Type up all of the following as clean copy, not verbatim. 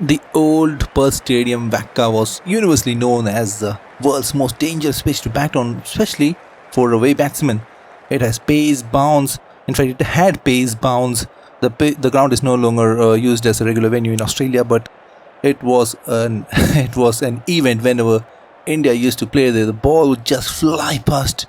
The old Perth Stadium WACA was universally known as the world's most dangerous pitch to bat on, especially for away batsmen. It has pace, bounce. In fact, it had pace, bounce. The ground is no longer used as a regular venue in Australia, but it was an it was an event whenever India used to play there. The ball would just fly past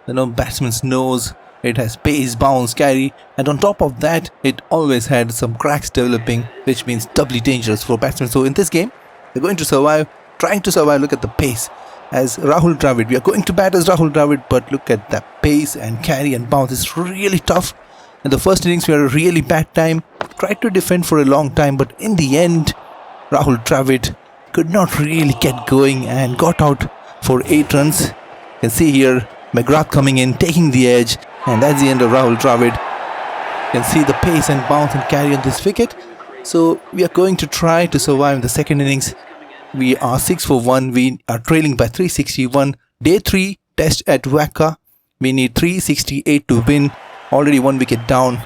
batsman's nose. It has pace, bounce, carry, and on top of that, it always had some cracks developing, which means doubly dangerous for batsmen. So in this game, we're going to survive, trying to survive. Look at the pace. As Rahul Dravid, we are going to bat as Rahul Dravid, but look at that pace and carry and bounce. It's really tough. In the first innings, we had a really bad time. Tried to defend for a long time, but in the end, Rahul Dravid could not really get going and got out for 8 runs. You can see here McGrath coming in, taking the edge, and that's the end of Rahul Dravid. You can see the pace and bounce and carry on this wicket. So we are going to try to survive in the second innings. We are 6 for 1. We are trailing by 361. Day 3 test at WACA. We need 368 to win. Already 1 wicket down.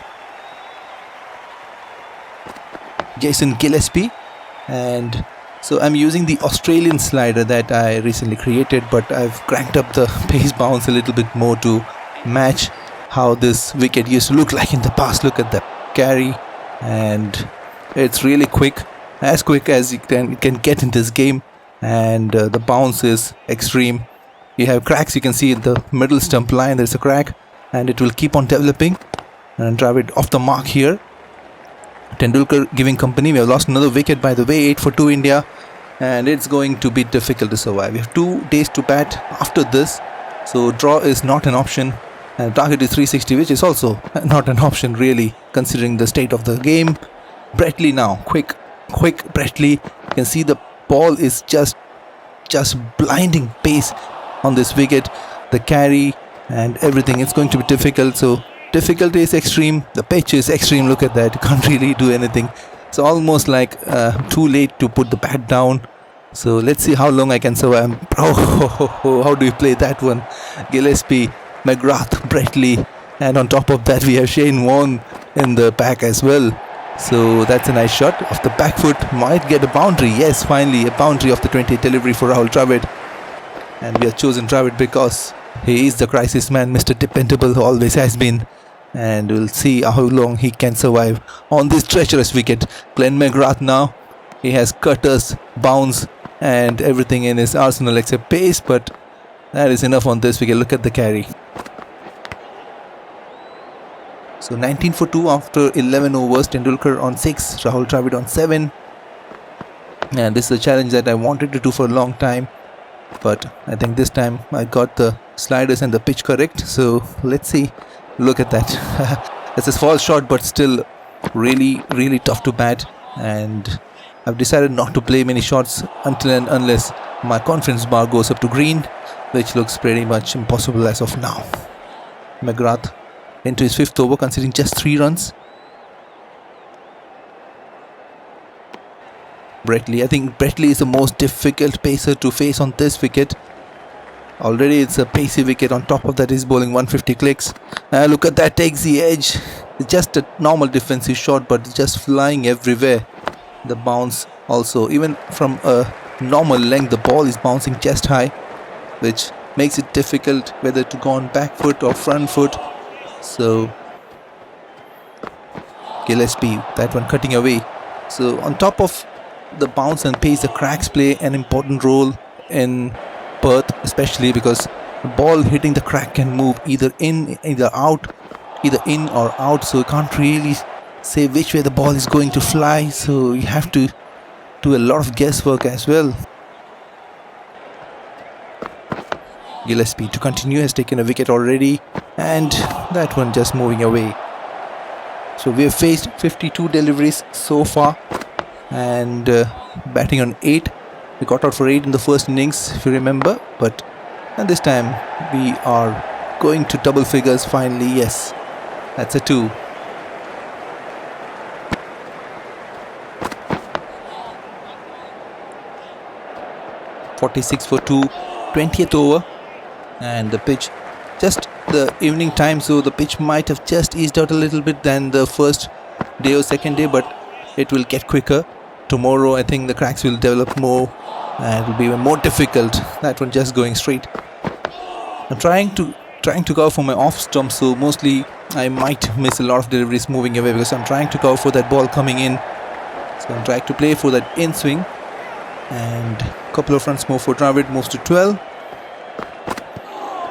Jason Gillespie. And so I'm using the Australian slider that I recently created, but I've cranked up the pace bounce a little bit more to match how this wicket used to look like in the past. Look at the carry, and it's really quick, as quick as it can get in this game, and the bounce is extreme. You have cracks. You can see in the middle stump line there's a crack, and it will keep on developing. And Dravid off the mark here. Tendulkar giving company. We have lost another wicket, by the way. 8 for 2 India, and it's going to be difficult to survive. We have 2 days to bat after this, so draw is not an option, and target is 360, which is also not an option really, considering the state of the game. Bretley now, quick Bretley. You can see the ball is just blinding pace on this wicket. The carry and everything, it's going to be difficult. So difficulty is extreme, the pitch is extreme. Look at that, you can't really do anything. It's almost like too late to put the bat down. So let's see how long I can survive. How do you play that one? Gillespie, McGrath, Bretley, and on top of that we have Shane Warne in the pack as well. So that's a nice shot off the back foot. Might get a boundary. Yes, finally a boundary off the 20th delivery for Rahul Dravid. And we have chosen Dravid because he is the crisis man, Mr. Dependable, who always has been. And we'll see how long he can survive on this treacherous wicket. Glenn McGrath now. He has cutters, bounce, and everything in his arsenal except pace, but that is enough on this wicket. Look at the carry. So 19 for 2 after 11 overs. Tendulkar on 6, Rahul Dravid on 7. And this is a challenge that I wanted to do for a long time, but I think this time I got the sliders and the pitch correct. So let's see. Look at that. It's a false shot, but still really tough to bat. And I've decided not to play many shots until and unless my confidence bar goes up to green, which looks pretty much impossible as of now. McGrath into his 5th over, conceding just 3 runs. Bretley. I think Bretley is the most difficult pacer to face on this wicket. Already it's a pacey wicket. On top of that, he's bowling 150 clicks. Look at that, takes the edge. It's just a normal defensive shot, but it's just flying everywhere. The bounce also, even from a normal length, the ball is bouncing just high, which makes it difficult whether to go on back foot or front foot. So Gillespie, that one cutting away. So on top of the bounce and pace, the cracks play an important role in Perth, especially because the ball hitting the crack can move either in, either out, either in or out. So you can't really say which way the ball is going to fly. So you have to do a lot of guesswork as well. Gillespie to continue has taken a wicket already, and that one just moving away. So we have faced 52 deliveries so far, and batting on 8. We got out for 8 in the first innings, if you remember, but and this time we are going to double figures finally. Yes, that's a 2. .46 for 2, 20th over, and the pitch, just the evening time, so the pitch might have just eased out a little bit than the first day or second day, but it will get quicker. tomorrow I think the cracks will develop more and it will be even more difficult. That one just going straight. I'm trying to cover for my off stump, so mostly I might miss a lot of deliveries moving away because I'm trying to cover for that ball coming in. So I'm trying to play for that in swing, and a couple of runs more for Dravid. Moves to 12.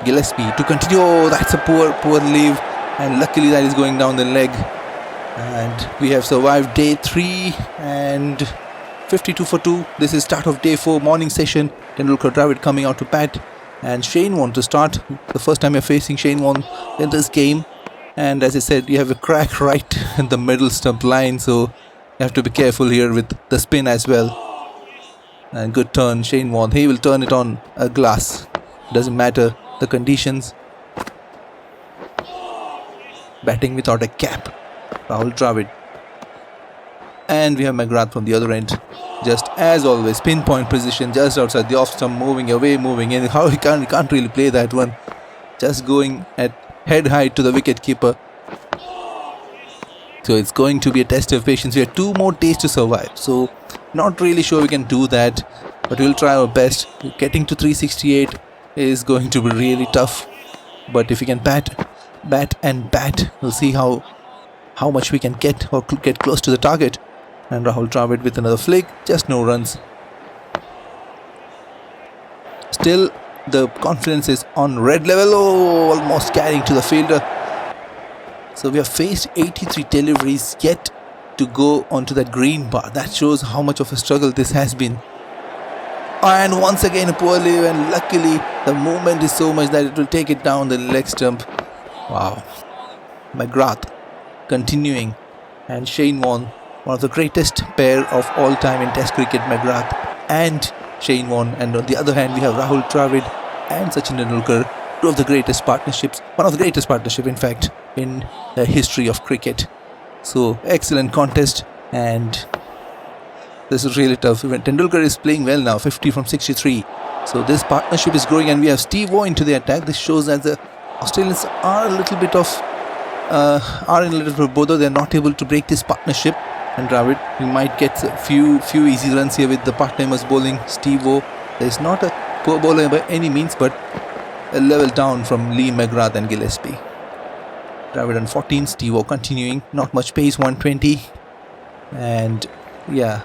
Gillespie to continue. Oh, that's a poor leave, and luckily that is going down the leg. And we have survived day 3 and 52 for 2. This is start of day 4 morning session. Tendulkar, Dravid coming out to bat, and Shane Warne to start. The first time you're facing Shane Warne in this game, and as I said, you have a crack right in the middle stump line, so you have to be careful here with the spin as well. And good turn, Shane Warne. He will turn it on a glass. Doesn't matter the conditions. Batting without a cap, Rahul Dravid. And we have McGrath from the other end. Just as always, pinpoint position just outside the off stump, moving away, moving in. How he can't really play that one. Just going at head height to the wicket keeper. So it's going to be a test of patience. We have 2 more days to survive, so not really sure we can do that, but we'll try our best. Getting to 368 is going to be really tough, but if we can bat, we'll see how much we can get or get close to the target. And Rahul Dravid with another flick, just no runs. Still the confidence is on red level. Oh, almost carrying to the fielder. So we have faced 83 deliveries yet to go onto that green bar. That shows how much of a struggle this has been. And once again a poor leave, and luckily the movement is so much that it will take it down the leg stump. Wow. McGrath continuing, and Shane Warne, one of the greatest pair of all time in Test cricket, McGrath and Shane Warne. And on the other hand we have Rahul Dravid and Sachin Tendulkar, two of the greatest partnerships, one of the greatest partnership in fact in the history of cricket. So excellent contest, and this is really tough. Even Tendulkar is playing well now, 50 from 63. So this partnership is growing, and we have Steve Waugh into the attack. This shows that the Australians are in a little bit of bother. They're not able to break this partnership. And Dravid, we might get a few easy runs here with the part-timers bowling. Steve Waugh, there's not a poor bowler by any means, but a level down from Lee, McGrath and Gillespie. Dravid on 14, Steve Waugh continuing, not much pace, 120. And yeah,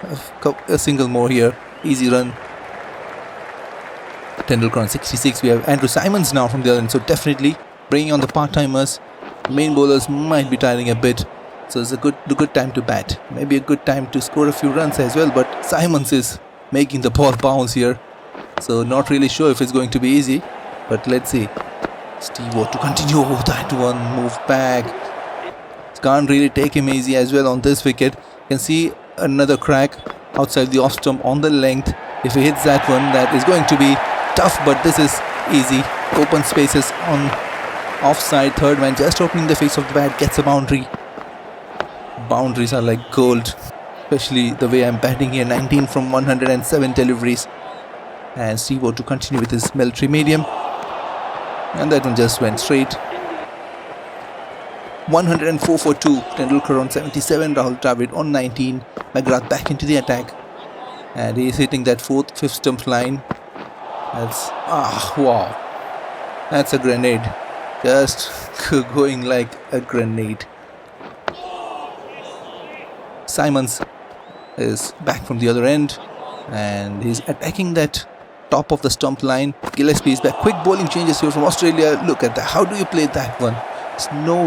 a single more here, easy run. Tendulkar on 66. We have Andrew Simons now from the other end, so definitely bringing on the part-timers. Main bowlers might be tiring a bit, so it's a good time to bat. Maybe a good time to score a few runs as well, but Simons is making the ball bounce here, so not really sure if it's going to be easy, but let's see. Steve Waugh to continue. Oh, that one move back. Can't really take him easy as well on this wicket. You can see another crack outside the off stump on the length. If he hits that one, that is going to be tough, but this is easy. Open spaces on offside. Third man just opening the face of the bat, gets a boundary. Boundaries are like gold, especially the way I'm batting here. 19 from 107 deliveries. And Steve Waugh to continue with his military medium. And that one just went straight. 104 for 2. Tendulkar on 77. Rahul Dravid on 19. McGrath back into the attack. And he is hitting that 4th, 5th stump line. That's... wow. That's a grenade. Just going like a grenade. Simons is back from the other end. And he's attacking that top of the stump line. Gillespie is back. Quick bowling changes here from Australia. Look at that. How do you play that one? There's no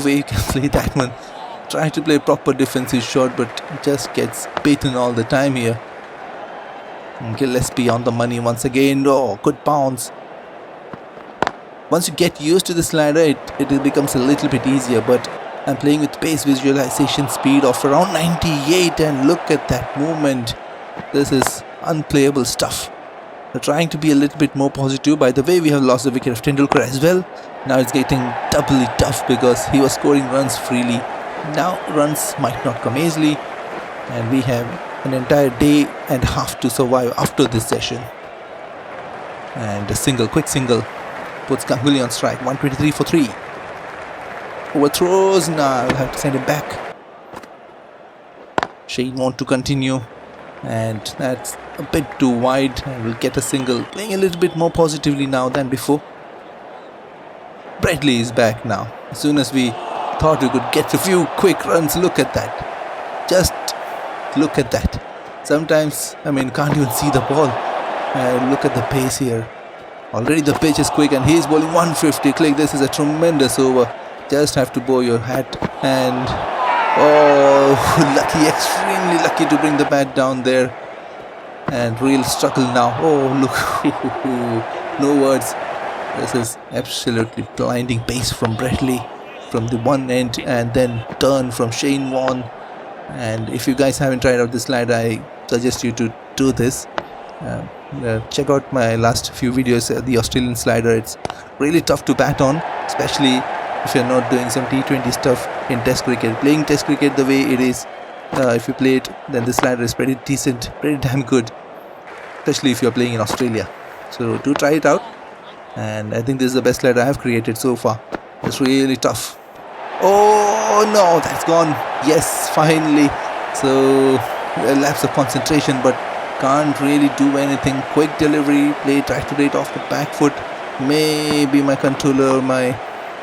way you can play that one. Try to play proper defensive shot, but just gets beaten all the time here. And Gillespie on the money once again. Oh, good bounce. Once you get used to the slider, it becomes a little bit easier, but I'm playing with pace visualization speed of around 98, and look at that movement. This is unplayable stuff. We're trying to be a little bit more positive. By the way, we have lost the wicket of Tendulkar as well. Now it's getting doubly tough because he was scoring runs freely. Now runs might not come easily, and we have an entire day and a half to survive after this session. And a quick single puts Ganguly on strike. 123 for 3. Overthrows. Now I'll have to send him back. Shane want to continue, and that's a bit too wide, and we'll get a single. Playing a little bit more positively now than before. Bradley is back now. As soon as we thought we could get a few quick runs, look at that. Just look at that. Sometimes, can't even see the ball. And look at the pace here. Already the pitch is quick and he's bowling 150. Click, this is a tremendous over. Just have to bow your hat. And oh, lucky, extremely lucky to bring the bat down there. And real struggle now. Oh, look. No words. This is absolutely blinding pace from Bradley from the one end, and then turn from Shane Warne. And if you guys haven't tried out this slider, I suggest you to do this. Check out my last few videos, the Australian slider. It's really tough to bat on, especially if you're not doing some T20 stuff in Test cricket. Playing Test cricket the way it is, if you play it, then the slider is pretty decent, pretty damn good, especially if you're playing in Australia. So do try it out. And I think this is the best slider I have created so far. It's really tough. Oh no, that's gone. Yes, finally. So a lapse of concentration, but can't really do anything. Quick delivery, tried to play it off the back foot. Maybe my controller, my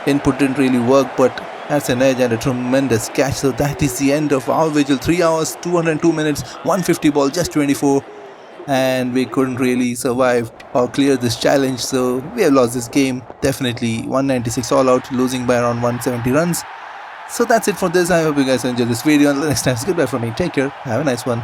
input didn't really work, but that's an edge and a tremendous catch. So that is the end of our vigil. 3 hours, 202 minutes, 150 ball, just 24. And we couldn't really survive or clear this challenge, so we have lost this game. Definitely 196 all out, losing by around 170 runs. So that's it for this. I hope you guys enjoyed this video. Until next time, goodbye from me. Take care. Have a nice one.